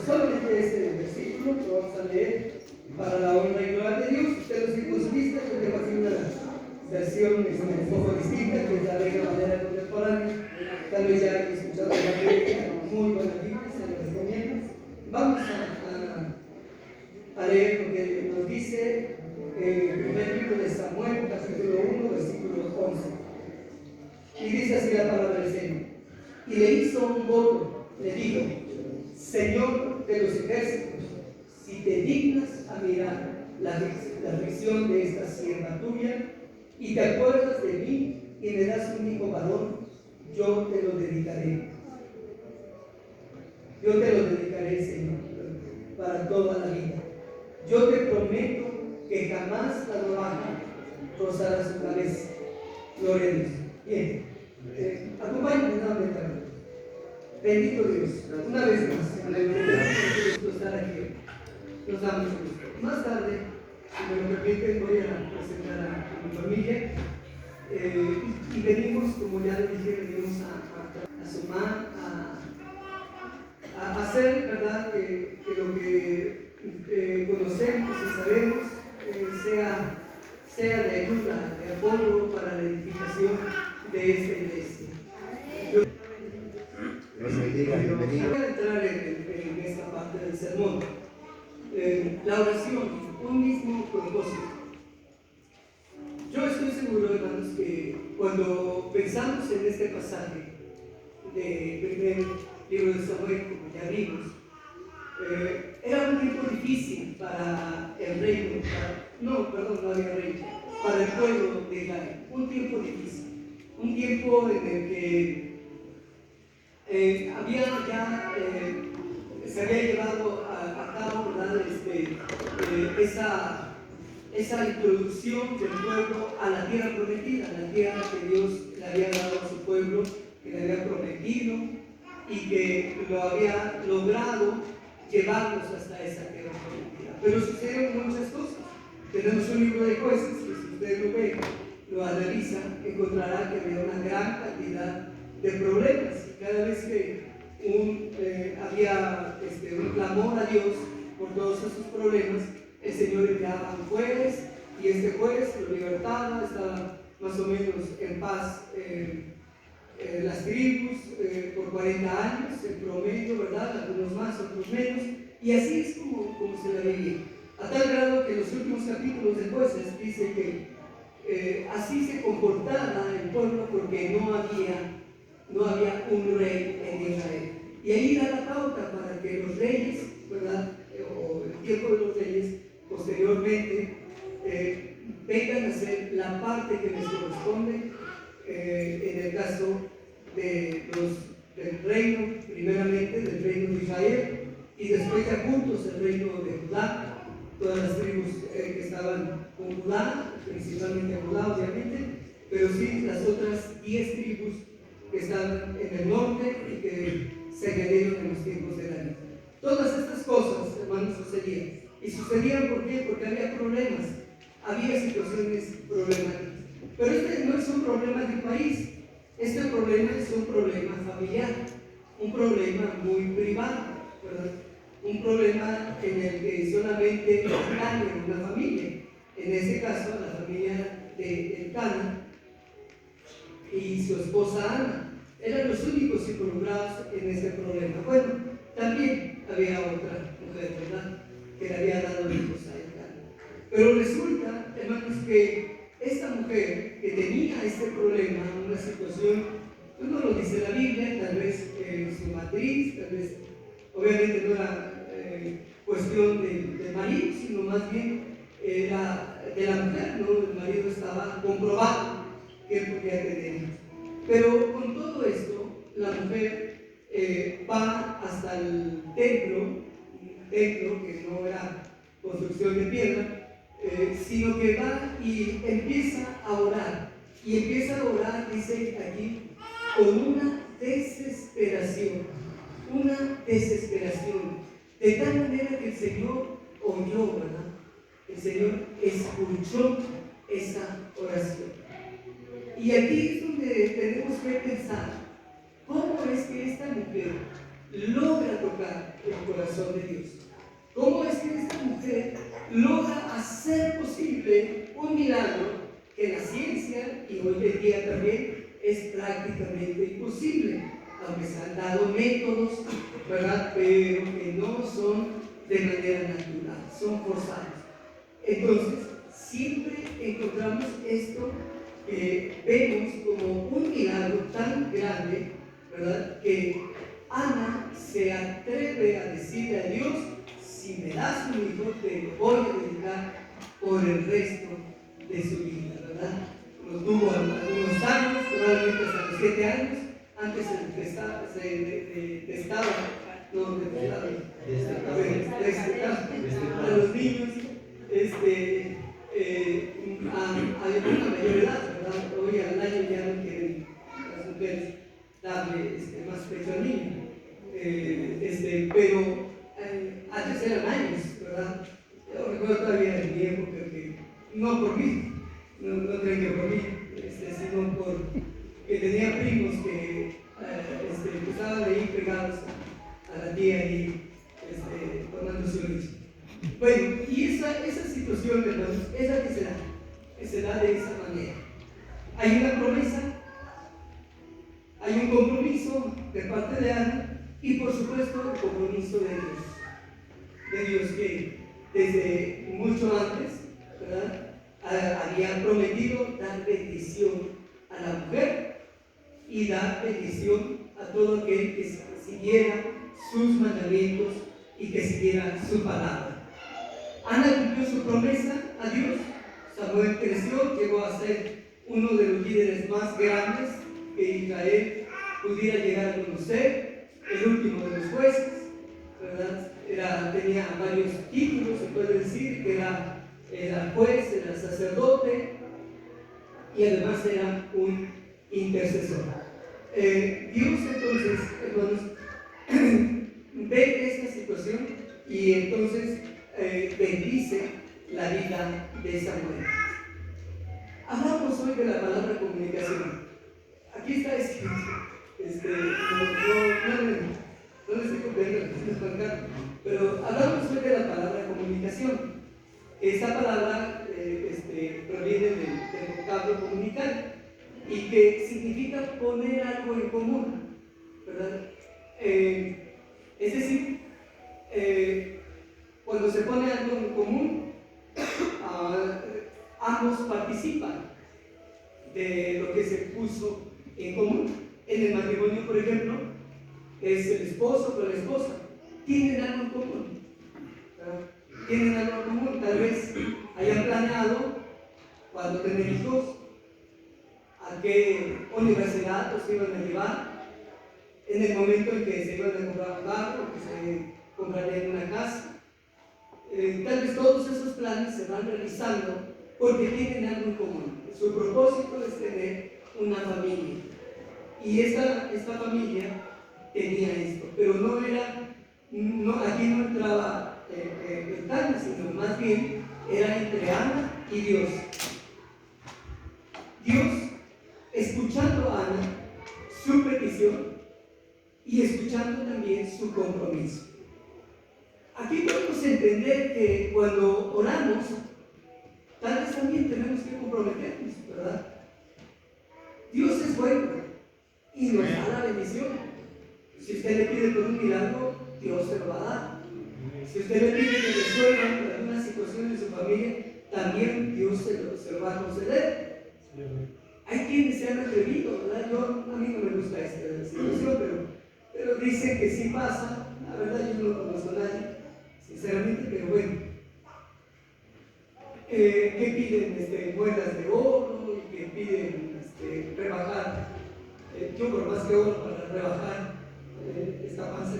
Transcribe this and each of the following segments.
solamente este versículo que vamos a leer para la honra y gloria de Dios. Usted lo circunscribe, yo tengo aquí una versión un poco distinta, que es la Reina Valera contemporánea. Tal vez ya han escuchado la Biblia, muy buena Biblia, se la recomiendo. Vamos a leer lo que nos dice el primer libro de Samuel, capítulo 1, versículo 11. Y dice así la palabra del Señor. Y le hizo un voto, le dijo: Señor de los ejércitos, si te dignas a mirar la aflicción de esta sierva tuya, y te acuerdas de mí, y me das un hijo varón, yo te lo dedicaré. Yo te lo dedicaré, Señor, para toda la vida. Yo te prometo que jamás la navaja rozará su cabeza. Gloria a Dios. Bien, acompáñenme nuevamente a ver. Bendito Dios, una vez más, aleluya, es gusto estar aquí. Nos da mucho gusto. Más tarde, si me lo permiten, voy a presentar a mi familia. Y venimos, como ya le dije, venimos a sumar, a hacer, ¿verdad?, que lo que conocemos y sabemos sea de ayuda, de apoyo para la edificación de esta iglesia. Voy a entrar en esta parte del sermón. La oración, un mismo propósito. Yo estoy seguro, hermanos, que cuando pensamos en este pasaje del primer libro de Samuel, como ya vimos, era un tiempo difícil para el reino, no había reino, para el pueblo de Israel. Un tiempo difícil, un tiempo en el que se había llevado a cabo, ¿verdad?, esa introducción del pueblo a la tierra prometida, a la tierra que Dios le había dado a su pueblo, que le había prometido y que lo había logrado llevarlos hasta esa tierra prometida. Pero sucedieron muchas cosas. Tenemos un libro de Jueces que, si usted lo ve, lo analiza, encontrará que había una gran cantidad de problemas. Y cada vez que había un clamor a Dios por todos esos problemas, el Señor enviaba un juez, y este juez lo libertaba. Estaba más o menos en paz las tribus por 40 años en promedio, ¿verdad? Algunos más, otros menos, y así es como se la vivía, a tal grado que en los últimos capítulos de Jueces dice que así se comportaba el pueblo porque no había un rey en Israel. Y ahí da la pauta para que los reyes, ¿verdad?, o el tiempo de los reyes posteriormente vengan a hacer la parte que les corresponde, en el caso del reino, primeramente del reino de Israel, y después ya juntos el reino de Judá, todas las tribus que estaban con Judá, principalmente Judá, obviamente, pero sí las otras 10 tribus que estaban en el norte y que se añadieron en los tiempos del año. Todas estas cosas, hermanos, sucedían. Y sucedían, ¿por qué? Porque había problemas, había situaciones problemáticas. Pero este no es un problema de un país, este problema es un problema familiar, un problema muy privado, ¿verdad? Un problema en el que solamente atañe una familia, en este caso la familia de Elcana y su esposa Ana. Eran los únicos involucrados en este problema. Bueno, también había otra mujer, ¿verdad?, que le había dado hijos a Elcana. Pero resulta, hermanos, que esta mujer que tenía este problema, una situación, pues no lo dice la Biblia, tal vez su matriz, tal vez, obviamente no era cuestión del marido, sino más bien era de la mujer, ¿no? El marido estaba comprobado que podía tener hijos. Pero con todo esto, la mujer va hasta el templo, un templo que no era construcción de piedra, sino que va y empieza a orar. Y empieza a orar, dice aquí, con una desesperación, de tal manera que el Señor oyó, ¿verdad? El Señor escuchó esa oración. Y aquí es donde tenemos que pensar, ¿cómo es que esta mujer logra tocar el corazón de Dios. ¿Cómo es que esta mujer logra hacer posible un milagro que la ciencia y hoy en día también es prácticamente imposible? Aunque se han dado métodos, ¿verdad? Pero que no son de manera natural, son forzados. Entonces, siempre encontramos esto que vemos como un milagro tan grande, ¿verdad? Que Ana se atreve a decirle a Dios: si me das un hijo, te lo voy a dedicar por el resto de su vida, ¿verdad? Lo tuvo algunos años, probablemente hasta los 7 años. Antes se testaba a los niños a una mayor edad, ¿verdad? Hoy al año ya no quieren las mujeres darle más pecho al niño, pero antes eran años, ¿verdad? Yo recuerdo todavía en mi época que no por mí, no creo que por mí, sino por que tenía primos que estaban ahí pegados a la tía y tomando su leche. Bueno, y esa situación, hermanos, es la que se da de esa manera. Hay una promesa, hay un compromiso de parte de Ana y por supuesto el compromiso de Dios que desde mucho antes, ¿verdad? Había prometido dar bendición a la mujer y dar bendición a todo aquel que siguiera sus mandamientos y que siguiera su palabra. Ana cumplió su promesa a Dios. Samuel creció, llegó a ser uno de los líderes más grandes que Israel pudiera llegar a conocer, el último de los jueces, ¿verdad? Tenía varios títulos, se puede decir que era juez, era sacerdote y además era un intercesor. Dios entonces, hermanos, ve esta situación y entonces bendice la vida de Samuel. Hablamos hoy de la palabra comunicación. Aquí está escrito, no les estoy copiando, pero hablamos hoy de la palabra comunicación. Esta palabra proviene del vocablo comunicar y que significa poner algo en común, ¿verdad? Es decir, cuando se pone algo en común, ambos participan de lo que se puso en común. En el matrimonio, por ejemplo, es el esposo con la esposa, tienen algo en común, ¿verdad? Tienen algo en común, tal vez hayan planeado cuando tener hijos a qué universidad los iban a llevar, en el momento en que se iban a comprar un carro, que se comprarían una casa. Tal vez todos esos planes se van realizando porque tienen algo en común. Su propósito es tener una familia. Y esta familia tenía esto, pero aquí no entraba el plan, sino más bien era entre Ana y Dios. Dios, escuchando a Ana, su petición y escuchando también su compromiso. Aquí podemos entender que cuando oramos, tal vez también tenemos que comprometernos, ¿verdad? Dios es bueno y nos da la bendición. Si usted le pide por un milagro, Dios se lo va a dar. Si usted le pide que resuelva alguna situación en su familia, también Dios se lo va a conceder. Hay quienes se han atrevido, ¿verdad? A mí no me gusta esta situación, pero dicen que sí pasa. La verdad, yo no conozco a nadie, sinceramente, pero bueno. Que piden muelas de oro y que piden rebajar. Yo por más que oro para rebajar esta panza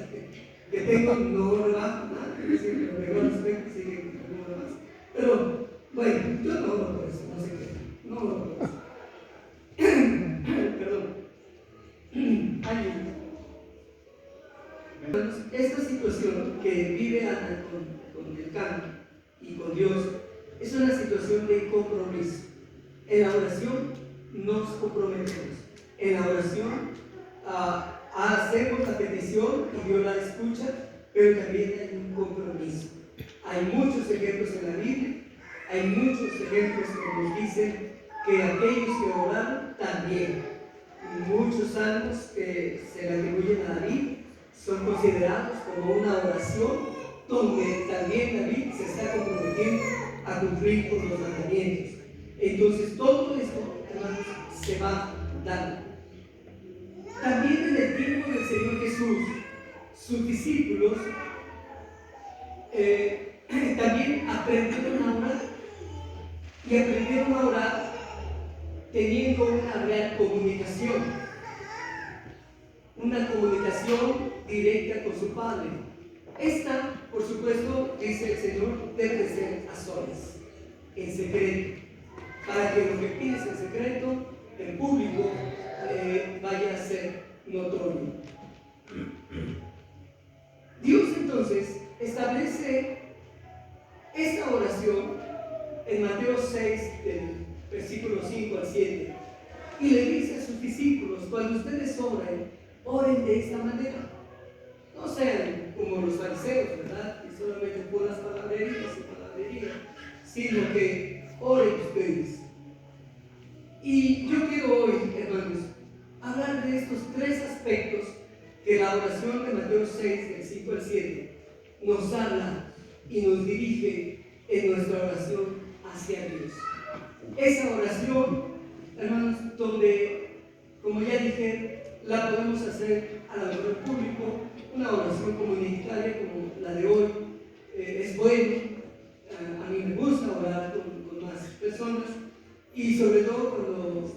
que tengo, no rebajo nada, siempre me veo al espejo y sigue con más. Pero bueno, yo no oro por eso, no sé qué, no oro por eso. Perdón. Esta situación que vive Ana con el canto y con Dios es una situación de compromiso. En la oración nos comprometemos. En la oración hacemos la petición y Dios la escucha, pero también hay un compromiso. Hay muchos ejemplos en la Biblia, hay muchos ejemplos que nos dicen que aquellos que oraron también. Muchos salmos que se le atribuyen a David son considerados como una oración donde también David se está comprometiendo a cumplir con los mandamientos. Entonces todo esto, hermanos, se va dando. También en el tiempo del Señor Jesús, sus discípulos también aprendieron a orar, y aprendieron a orar teniendo una real comunicación, una comunicación directa con su Padre. Esta, por supuesto, dice el Señor, debe de ser a solas, en secreto, para que lo que pides en secreto, en público, vaya a ser notorio. Dios entonces establece esta oración en Mateo 6, del versículo 5 al 7, y le dice a sus discípulos: cuando ustedes oren, oren de esta manera. No sean como los fariseos, ¿verdad? Y solamente puras palabrerías y palabrerías, sino que oren ustedes. Y yo quiero hoy, hermanos, hablar de estos tres aspectos que la oración de Mateo 6, del 5 al 7, nos habla y nos dirige en nuestra oración hacia Dios. Esa oración, hermanos, donde, como ya dije, la podemos hacer a la mejor en público, una oración comunitaria como la de hoy, es bueno. A mí me gusta orar con más personas, y sobre todo cuando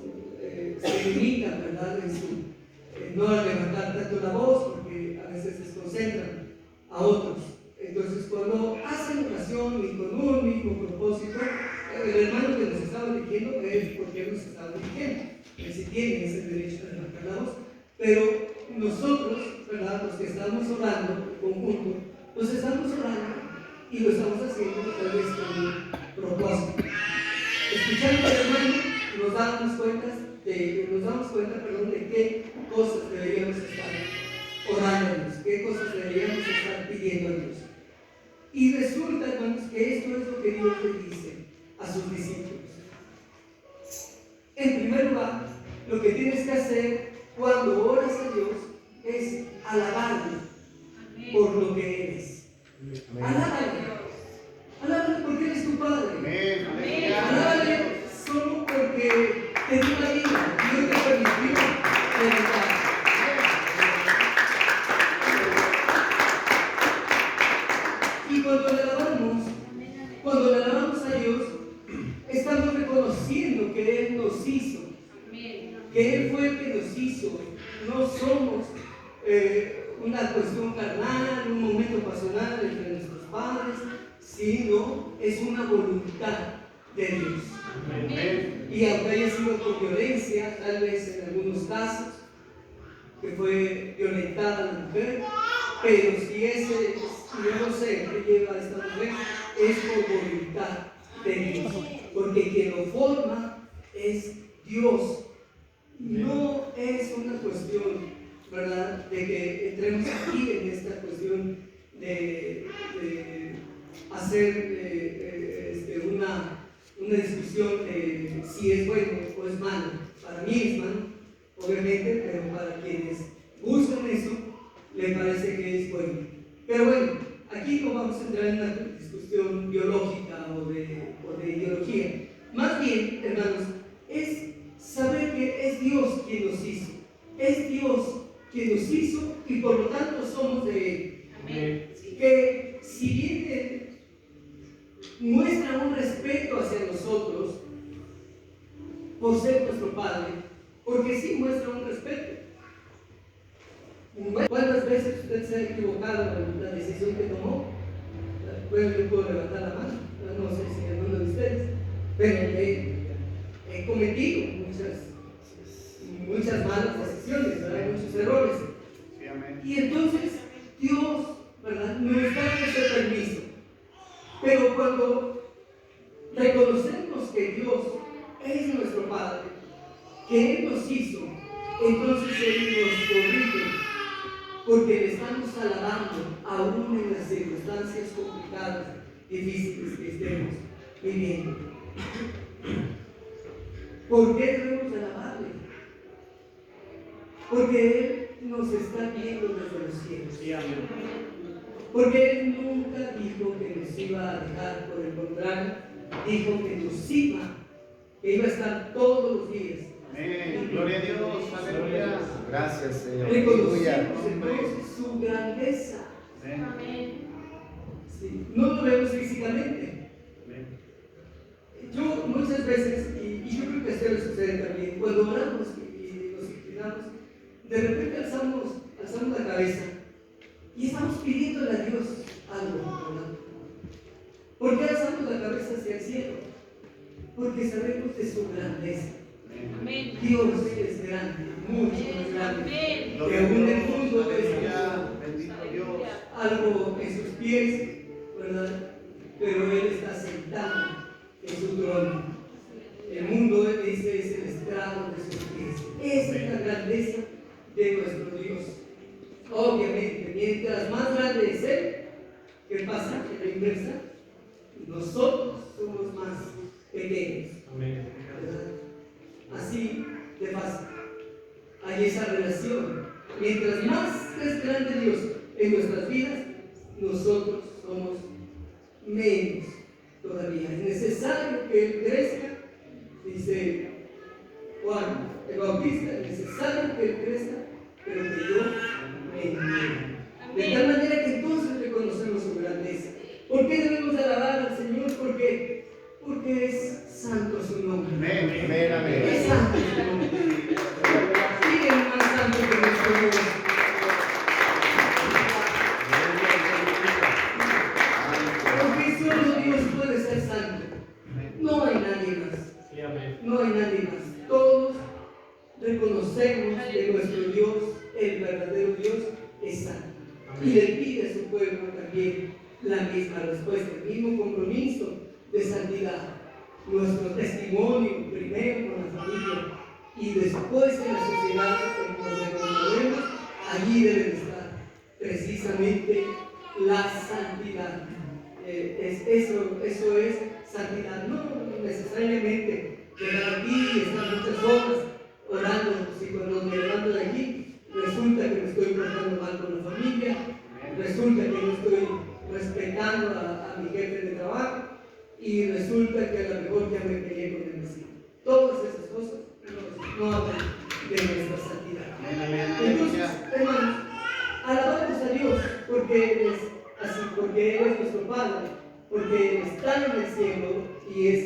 se limitan, ¿verdad?, no a levantar tanto la voz, porque a veces desconcentran a otros. Entonces, cuando hacen oración y con un mismo propósito, el hermano que nos estaba dirigiendo es porque él nos estaba dirigiendo. Él sí tiene ese derecho de levantar la voz, pero nosotros, ¿verdad?, los que estamos orando en conjunto, pues estamos orando y lo estamos haciendo tal vez con un propósito. Escuchando al hermano, nos damos cuenta, de qué cosas deberíamos estar orando a Dios, qué cosas deberíamos estar pidiendo a Dios. Y resulta, hermanos, que esto es lo que Dios le dice a sus discípulos. En primer lugar, lo que tienes que hacer cuando oras a Dios es alabarle por lo que eres. Alábale. Alábale porque eres tu Padre. Alábale solo porque te dio la vida y Dios te permitió levantar. Y cuando le alabamos a Dios, estamos reconociendo que Él nos hizo, que Él fue el que nos hizo. No somos una cuestión carnal, un momento pasional entre nuestros padres, sino es una voluntad de Dios. Amén. Y aunque haya sido por violencia, tal vez en algunos casos, que fue violentada la mujer, pero si yo no sé qué lleva a esta mujer, es por voluntad de Dios, porque quien lo forma es Dios. No es una cuestión, ¿verdad?, de que entremos aquí en esta cuestión de hacer una discusión de si es bueno o es malo. Para mí es malo, obviamente, pero para quienes buscan eso, les parece que es bueno. Pero bueno, aquí no vamos a entrar en una discusión biológica o de ideología. Más bien, hermanos, es saber que es Dios quien nos hizo. Es Dios quien nos hizo y por lo tanto somos de Él. Amén. Que si bien Él muestra un respeto hacia nosotros por ser nuestro Padre, porque sí muestra un respeto. ¿Cuántas veces usted se ha equivocado en la decisión que tomó? Bueno, yo puedo levantar la mano, no sé si alguno de ustedes, pero he cometido muchas malas decisiones, ¿verdad? Muchos errores. Sí, amén. Y entonces Dios, ¿verdad?, nos da ese permiso. Pero cuando reconocemos que Dios es nuestro Padre, que Él nos hizo, entonces Él nos corrige, porque le estamos sigamos alabando aún en las circunstancias complicadas, difíciles que estemos viviendo. ¿Por qué debemos alabarle? Porque Él nos está viendo desde los cielos. Sí, amén. Porque Él nunca dijo que nos iba a dejar, por el contrario, dijo que nos iba, que iba a estar todos los días. Amén. Gloria a Dios. Aleluya. Gracias, Señor. Reconocemos entonces su grandeza. Amén. Sí, no lo vemos físicamente. Yo muchas veces, y yo creo que esto le sucede también, cuando oramos y nos inclinamos, de repente alzamos la cabeza y estamos pidiéndole a Dios algo, ¿verdad? ¿Por qué alzamos la cabeza hacia el cielo? Porque sabemos de su grandeza. Amén. Dios es grande, mucho más grande. Amén. Que aún el mundo es Bendito Dios. algo en sus pies, ¿verdad? Pero Él está sentado en su trono. El mundo, Él dice, es el estrado de sus pies. Esa es la grandeza de nuestro Dios. Obviamente, mientras más grande es Él, ¿qué pasa? En la inversa, nosotros somos más pequeños. Amén. ¿Verdad? Así de fácil. Hay esa relación. Mientras más es grande Dios en nuestras vidas, nosotros somos menos todavía. Es necesario que Él crezca, dice Juan el Bautista, es necesario que Él crezca, pero que yo me niego. De tal manera que entonces reconocemos su grandeza. ¿Por qué debemos alabar al Señor? Porque es santo su nombre. Amén. Amén, amén. Es santo su nombre. ¿Quién es más santo que nuestro Dios? Porque solo Dios puede ser santo. No hay nadie más. Sí, amén. No hay nadie más. Todos reconocemos que nuestro Dios, el verdadero Dios, es santo. Y le pide a su pueblo también la misma respuesta, el mismo compromiso de santidad. Nuestro testimonio, primero con la familia y después en la sociedad en donde nos movemos, allí debe estar precisamente la santidad. Eso es santidad. No necesariamente llegar aquí y estar muchas horas orando. Si cuando me levanto de aquí resulta que me estoy portando mal con la familia, resulta que no estoy respetando a mi jefe de trabajo y resulta que a lo mejor ya me peleé con el vecino. Todas esas cosas no hablan de nuestra santidad. Entonces, hermanos, alabamos a Dios porque Él es así, porque Él es nuestro Padre, porque Él está en el cielo y es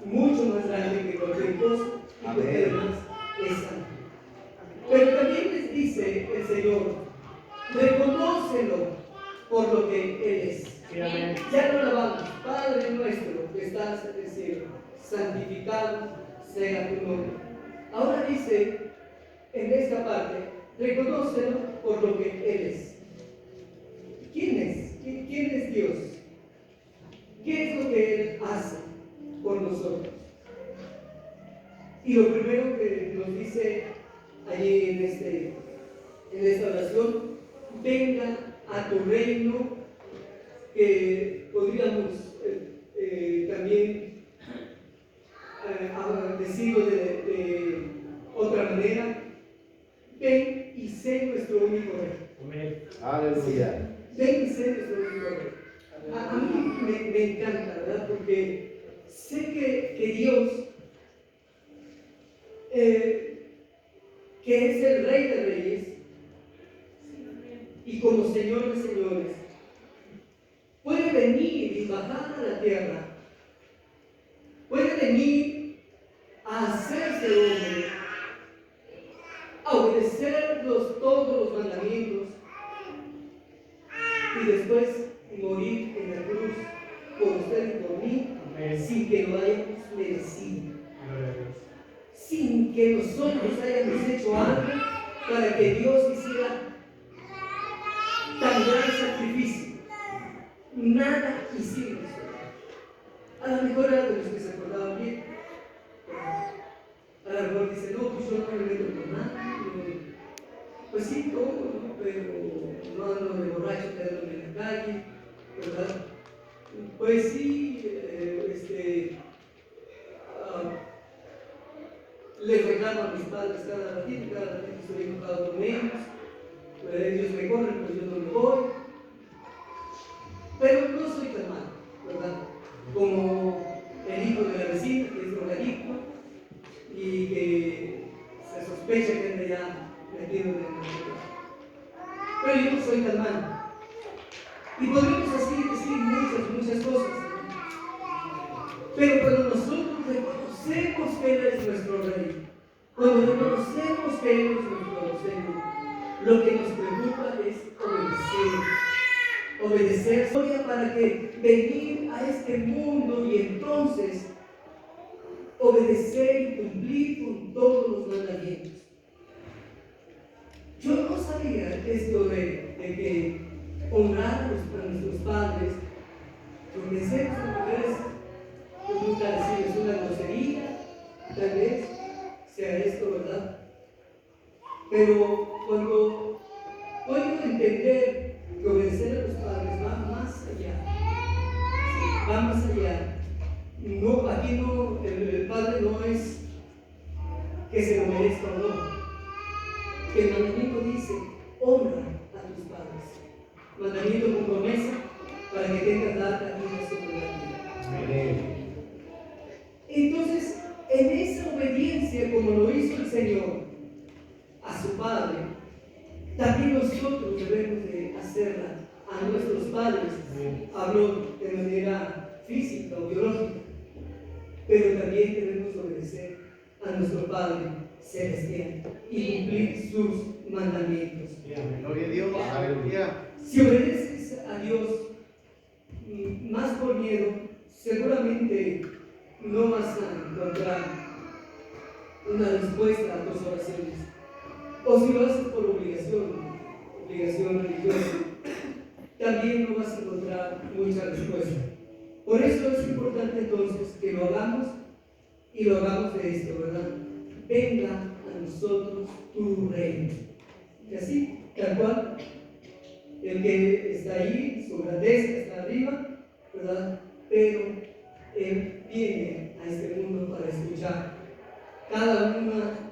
mucho más grande que cualquier cosa y porque además es santo. Pero también les dice el Señor, reconócelo por lo que Él es. Sí, amén. Ya lo alabamos, Padre nuestro que estás en el cielo, santificado sea tu nombre. Ahora dice en esta parte, reconócelo por lo que Él es. ¿Quién es? ¿Quién es Dios? ¿Qué es lo que Él hace por nosotros? Y lo primero que nos dice allí en esta oración, venga a tu reino, que podríamos también decirlo de otra manera, ven y sé nuestro único rey. Amén. Aleluya. Ven y sé nuestro único rey. A mí me encanta, ¿verdad? Porque sé que Dios, que es el Rey de Reyes, y como Señor de Señores, puede venir y bajar a la tierra, puede venir a hacerse hombre, a obedecer todos los mandamientos y después morir en la cruz por usted y por mí, Amén. sin que lo hayamos merecido, Gloria a Dios. sin que nosotros hayamos hecho algo para que Dios hiciera tan gran sacrificio. Nada hicimos. A lo mejor era de los que se acordaban bien. A lo mejor dice, no, pues yo no me meto con nada. Pues sí, todo, ¿no? pero no ando de borracho quedándome en la calle, ¿verdad? Pues sí, les reclamo a mis padres cada ratito estoy enojado con ellos, ellos me corren, pues yo no me voy, pero no soy tan malo, ¿verdad? Como el hijo de la vecina, que es drogadicto y que se sospecha que anda ya metido en el mundo. Pero yo no soy tan malo. Y podríamos así decir muchas cosas. Pero cuando nosotros reconocemos que Él es nuestro Rey, cuando reconocemos que Él es nuestro Señor, lo que nos preocupa es obedecer para que venir a este mundo y entonces obedecer y cumplir con todos los mandamientos. Yo no sabía esto de que honrar a nuestros padres, porque ser mujeres, pues nunca decimos una grosería, tal vez sea esto, ¿verdad? Pero cuando puedo entender que obedecer a los padres va más allá, va más allá. No, aquí no, el padre no es que se lo merezca o no. El mandamiento dice, honra a tus padres. Mandamiento con promesa para que tengas larga vida sobre la tierra. Amén. Entonces, en esa obediencia, como lo hizo el Señor a su Padre, también nosotros debemos de hacerla a nuestros padres. Hablo de manera física o biológica, pero también debemos obedecer a nuestro Padre celestial y cumplir sus mandamientos. Gloria a Dios, aleluya. Si obedeces a Dios más por miedo, seguramente no vas a encontrar una respuesta a tus oraciones. O si lo haces por obligación religiosa, también no vas a encontrar mucha respuesta. Por eso es importante entonces que lo hagamos y lo hagamos de esto, ¿verdad? Venga a nosotros tu reino. Y así, tal cual, el que está ahí, su grandeza está arriba, ¿verdad? Pero Él viene a este mundo para escuchar cada una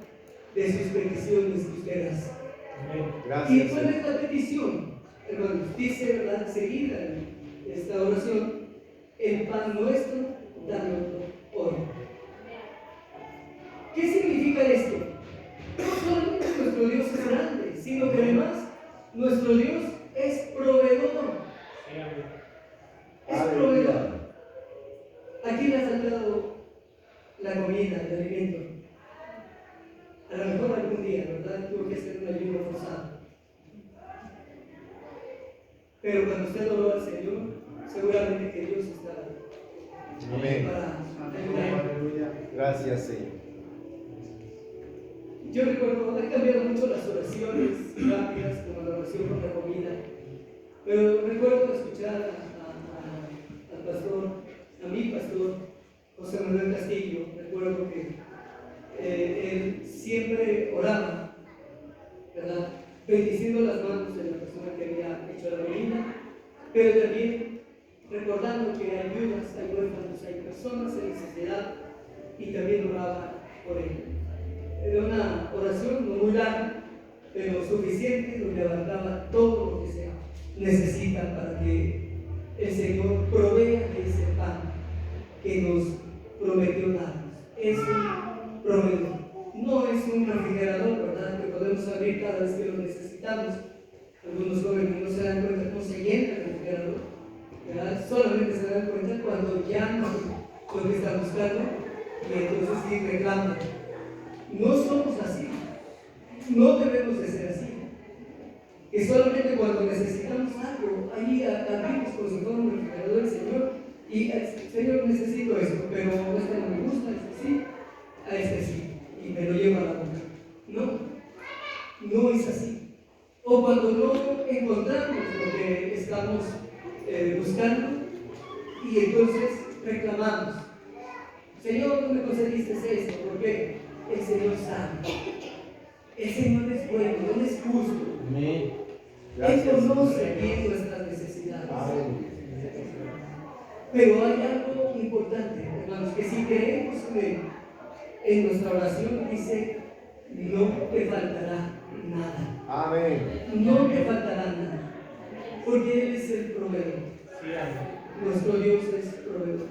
de sus peticiones que usted hace. Gracias. ¿Y cuál es la petición? Hermanos, dice, ¿verdad? Seguida esta oración, el pan nuestro, dánoslo hoy. ¿Qué significa esto? No solamente nuestro Dios es grande, sino que además nuestro Dios es proveedor. Es proveedor. ¿A quién le ha faltado la comida, el alimento? A lo mejor algún día, ¿verdad? Tuvo que hacer un ayuno forzado. Pero cuando usted adoró al Señor, seguramente que Dios está Amén. para ayudar. Gracias, Señor. Yo recuerdo, he cambiado mucho las oraciones rápidas, como la oración por la comida, pero recuerdo escuchar al pastor, a mi pastor, José Manuel Castillo. Recuerdo que él siempre oraba, ¿verdad? Bendiciendo las manos de la persona que había hecho la comida, pero también recordando que hay viudas, hay huérfanos, hay personas en necesidad, y también oraba por ellos. Era una oración no muy larga, pero suficiente, donde abarcaba todo lo que se necesita para que el Señor provea ese pan que nos prometió darnos. Es un proveedor, no es un refrigerador, ¿verdad? Que podemos abrir cada vez que lo necesitamos. Algunos jóvenes no se dan cuenta cómo se llena el refrigerador, ¿verdad? Solamente se dan cuenta cuando ya no lo que están buscando, y entonces sí reclaman. No somos así, no debemos de ser así. Que solamente cuando necesitamos algo, ahí abrimos como si fuera un refrigerador del Señor, y Señor, necesito esto, pero este no me gusta, este sí, a este sí, y me lo llevo a la boca. No es así. O cuando no encontramos lo que estamos buscando, y entonces reclamamos: Señor, no me concediste esto, ¿por qué? El Señor sabe. El Señor es bueno, Él es justo. Amén. Él Gracias. conoce bien nuestras necesidades. Amén. Pero hay algo importante, hermanos, que si creemos en nuestra oración, dice, no te faltará nada. Amén. No te faltará nada. Porque Él es el proveedor. Nuestro Dios es proveedor.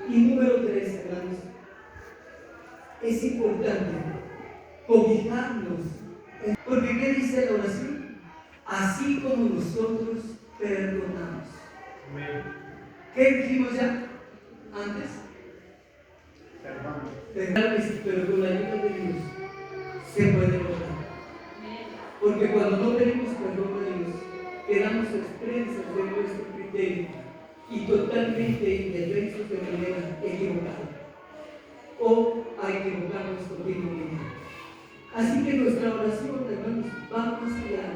Y número 3, hermanos, es importante cobijarnos. Porque ¿qué dice la oración? Así como nosotros perdonamos. ¿Qué dijimos ya antes? Pero con la ayuda de Dios se puede lograr. Porque cuando no tenemos perdón de Dios, quedamos expresas de nuestro criterio y totalmente indefensos de manera equivocada. O a equivocarnos continuamente. Así que nuestra oración, hermanos, va más allá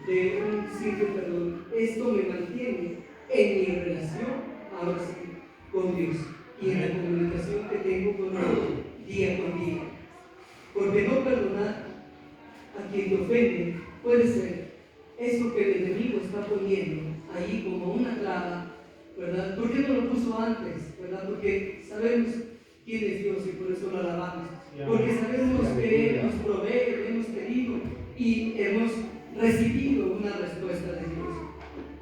de un simple perdón. Esto me mantiene en mi relación, ahora sí, con Dios y en la comunicación que tengo con Él día con día. Porque no perdonar a quien te ofende puede ser eso que el enemigo está poniendo ahí como una traba, ¿verdad? ¿Por qué no lo puso antes? ¿Verdad? Porque sabemos quién es Dios y por eso lo alabamos. Porque sabemos que Él nos provee, hemos querido y hemos recibido una respuesta de Dios.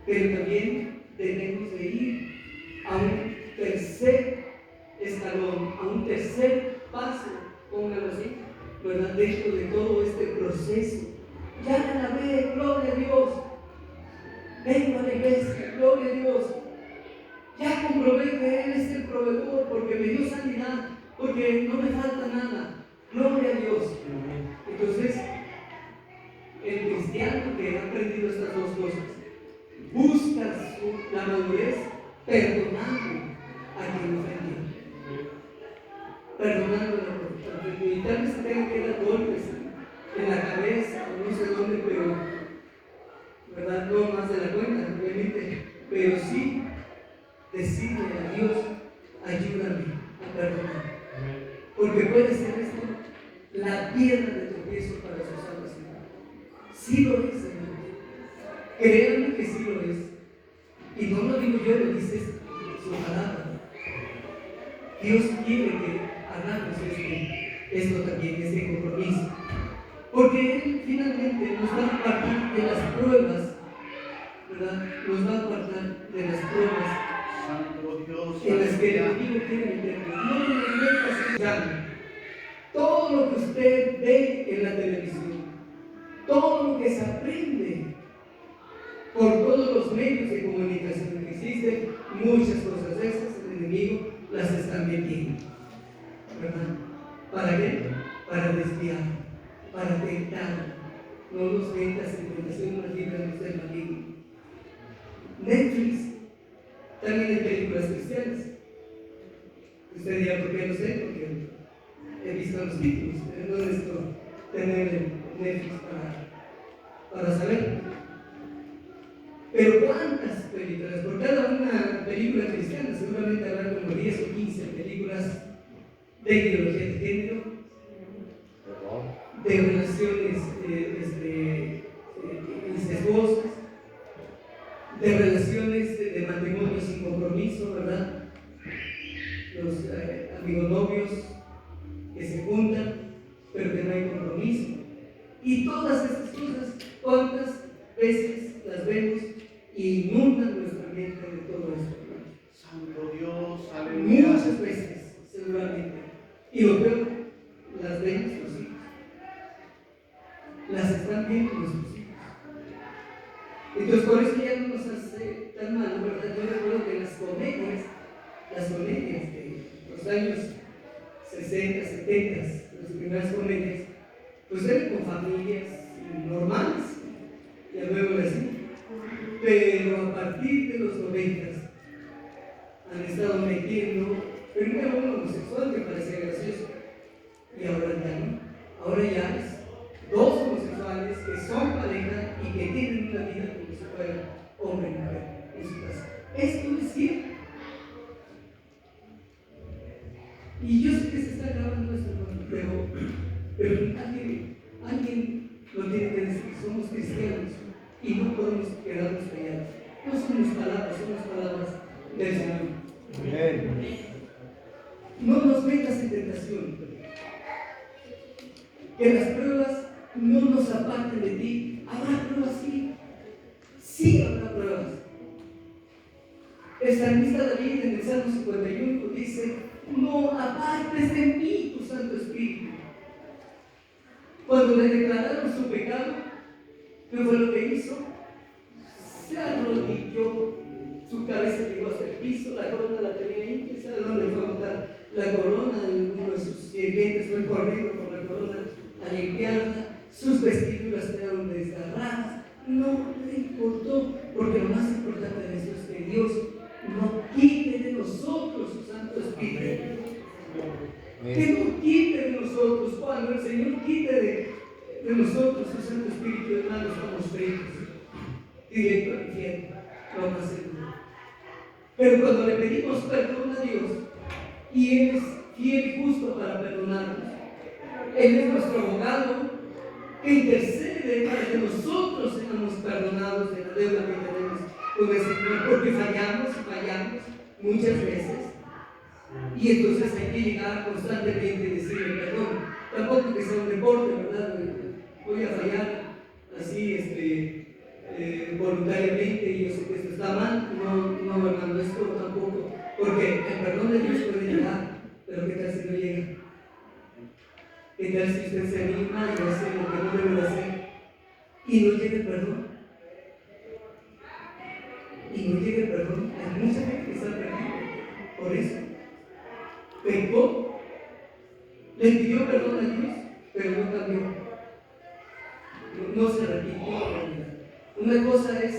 Pero también debemos de ir a un tercer escalón, a un tercer paso, póngalo así, ¿verdad? Dentro de todo este proceso. Ya la ve, gloria a Dios. Vengo a la iglesia, gloria a Dios. Ya comprobé que Él es el proveedor porque me dio sanidad, porque no me falta nada. Gloria a Dios. Entonces, el cristiano que ha aprendido estas dos cosas busca la madurez perdonando a quien ofendió. Perdonando a quien ofendió. Y tal vez se tenga que dar golpes en la cabeza o no sé dónde, pero, ¿verdad? No más de la cuenta, obviamente, pero sí decirle a Dios, ayúdame a perdonar. Porque puede ser esto la piedra de tropiezo para su salvación. Sí lo es, hermano. Créanme que sí lo es. Y no lo digo yo, lo dice su palabra. Dios quiere que hagamos esto también, este compromiso. Porque Él finalmente nos va a apartar de las pruebas, ¿verdad? Nos va a apartar de las pruebas en las que el enemigo quiere meternos. No le metas en todo lo que usted ve en la televisión, todo lo que se aprende por todos los medios de comunicación que existen, muchas cosas de esas el enemigo las está metiendo, ¿verdad? ¿Para qué? Para desviar, para tentar. No nos tentas en tentación, mas líbranos del maligno. Netflix también hay películas cristianas. Usted dirá, ¿por qué no sé? Porque he visto los títulos, pero no necesito tener el Netflix para saber. Pero ¿cuántas películas? Por cada una película cristiana seguramente habrá como 10 o 15 películas de ideología de género, de relaciones incestuosas, de relaciones de matrimonio sin compromiso, ¿verdad? Los amigos novios que se juntan, pero que no hay compromiso. Y todas estas cosas, ¿cuántas veces las vemos y inundan nuestra mente de todo esto? Santo Dios, aleluya. Muchas veces, seguramente. Y lo peor, las ven nuestros hijos. Las están viendo nuestros hijos. Entonces, por eso ya no nos hace tan mal, ¿verdad? Yo recuerdo que las comedias de los años 60, 70, las primeras comedias, pues eran con familias normales, ya luego así. Pero a partir de los 90 han estado metiendo primero un homosexual que parecía gracioso, y ahora ya no. Ahora ya es dos homosexuales que son pareja y que tienen una vida como si fuera hombre y mujer en su casa. Esto es cierto. Y yo sé que se está grabando esto, pero alguien lo tiene que decir. Somos cristianos y no podemos del Señor. Amén. No nos metas en tentación. Que las pruebas no nos aparten de ti. Habrá pruebas, sí. Sí habrá pruebas. El salmista David en el Salmo 51 dice: no apartes de mí tu Santo Espíritu. Cuando le declararon su pecado, ¿qué fue lo que hizo? Se arrodilló, su cabeza llegó hasta el piso, la corona la tenía ahí. ¿Sabe dónde fue a botar la corona? Uno de sus sirvientes fue corriendo por la corona a limpiarla, sus vestiduras quedaron desgarradas. No le importó, porque lo más importante de eso es que Dios no quite de nosotros su Santo Espíritu. Que no quite de nosotros. Cuando el Señor quite de nosotros su Santo Espíritu, hermanos, estamos fritos, directo al infierno, lo más seguro. Pero cuando le pedimos perdón a Dios, y Él es fiel y justo para perdonarnos, Él es nuestro abogado que intercede para que nosotros seamos perdonados de la deuda que tenemos con el Señor, porque fallamos y fallamos muchas veces. Y entonces hay que llegar constantemente y decirle perdón. Tampoco que sea un deporte, ¿verdad? Voy a fallar así voluntariamente y yo sé que esto está mal. No, hermano, esto tampoco. Porque el perdón de Dios puede llegar, pero ¿qué tal si no llega? ¿Qué tal si usted se anima y hace lo que no debe de hacer y no llega el perdón? Y no llega el perdón. Hay mucha gente que está perdida por eso. Pecó, le pidió perdón a Dios, pero no cambió. No se arrepintió en realidad. Una cosa es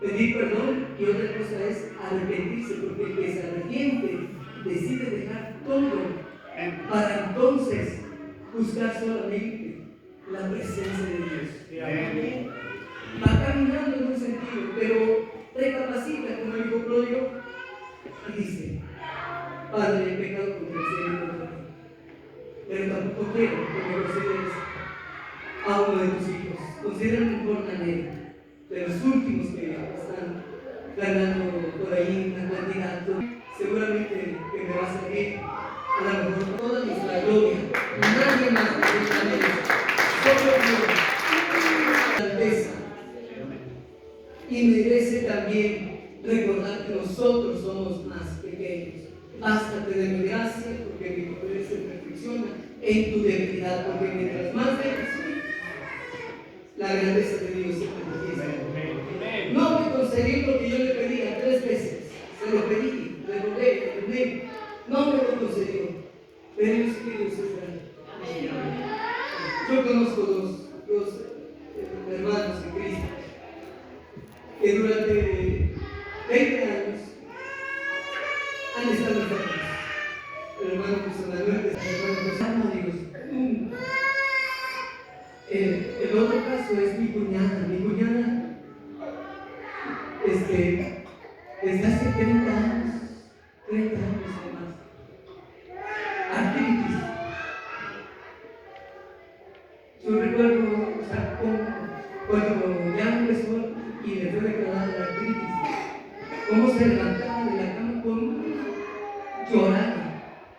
pedir perdón y otra cosa es arrepentirse, porque el que se arrepiente decide dejar todo para entonces buscar solamente la presencia de Dios. Va caminando en un sentido, pero recapacita, como el hijo pródigo, y dice: Padre, he pecado contra el cielo y contra ti, pero tampoco quiero que me consideres a uno de tus hijos. Considérame un jornalero de los últimos que están ganando por ahí una cantidad. Seguramente que me va a salir a la mejor toda nuestra gloria. Nadie más que merece, solo Dios, la alteza. Y merece también recordar que nosotros somos más pequeños. Bástate de mi gracia, porque mi poder se perfecciona en tu debilidad, porque mientras más débil soy, la grandeza de Dios se manifiesta. No me concedió lo que yo le pedía 3 veces, se lo pedí, le rogué, no me lo concedió, pero yo sé que Dios es grande. Yo conozco dos hermanos en Cristo que durante 20 años han estado enfermos. El hermano José Manuel, Dios. El otro caso es mi cuñada. Mi cuñada, desde hace 30 años además, artritis. Yo recuerdo, cuando ya empezó y le fue declarada la artritis, cómo se levantaba de la cama llorando,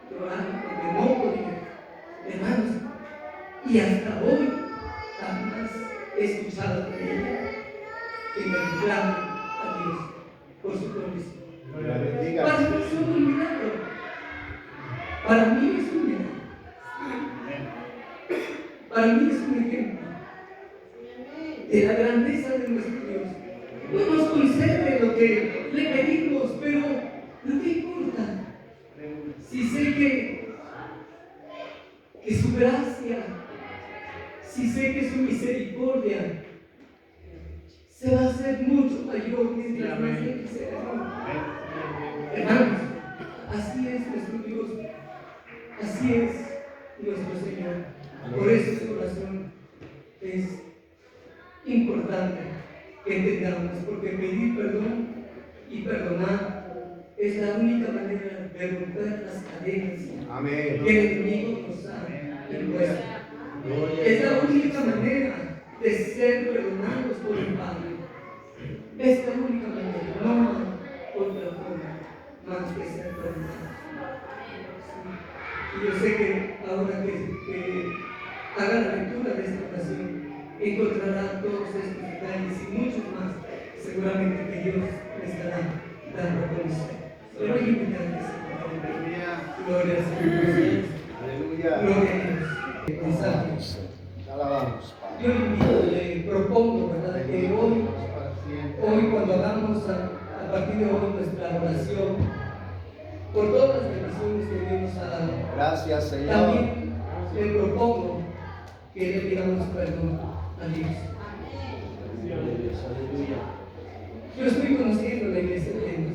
porque no podía, hermanos, y hasta hoy jamás he escuchado de ella que me reclame a Dios por su condición. La bendiga. Para mí es un milagro. Para mí es un milagro. Para mí es un ejemplo de la grandeza de nuestro Dios. No nos concede lo que le pedimos, pero no te importa. Si sé que su gracia, si sé que su misericordia se va a hacer mucho mayor mientras más débil será. Hermanos, así es nuestro Dios, así es nuestro Señor. Por eso su oración es importante que entendamos, porque pedir perdón y perdonar es la única manera de romper las cadenas Amén. que el enemigo nos ha impuesto. Es la única manera de ser perdonados por el Padre. Es la única manera. que ser perdonado. Y yo sé que ahora que haga la lectura de esta oración, encontrará todos estos detalles y muchos más, seguramente que Dios le estará dando a conocer. Pero hay invitantes. Gloria al Señor. Aleluya. Gloria a Dios. Mensaje. Te alabamos, Padre. Yo invito, le propongo, ¿verdad?, que hoy cuando hagamos a partir de hoy nuestra oración, por todas las bendiciones que Dios nos ha dado, Gracias, Señor. también le propongo que le pidamos perdón a Dios. Aleluya. Yo estoy conociendo la iglesia de Dios.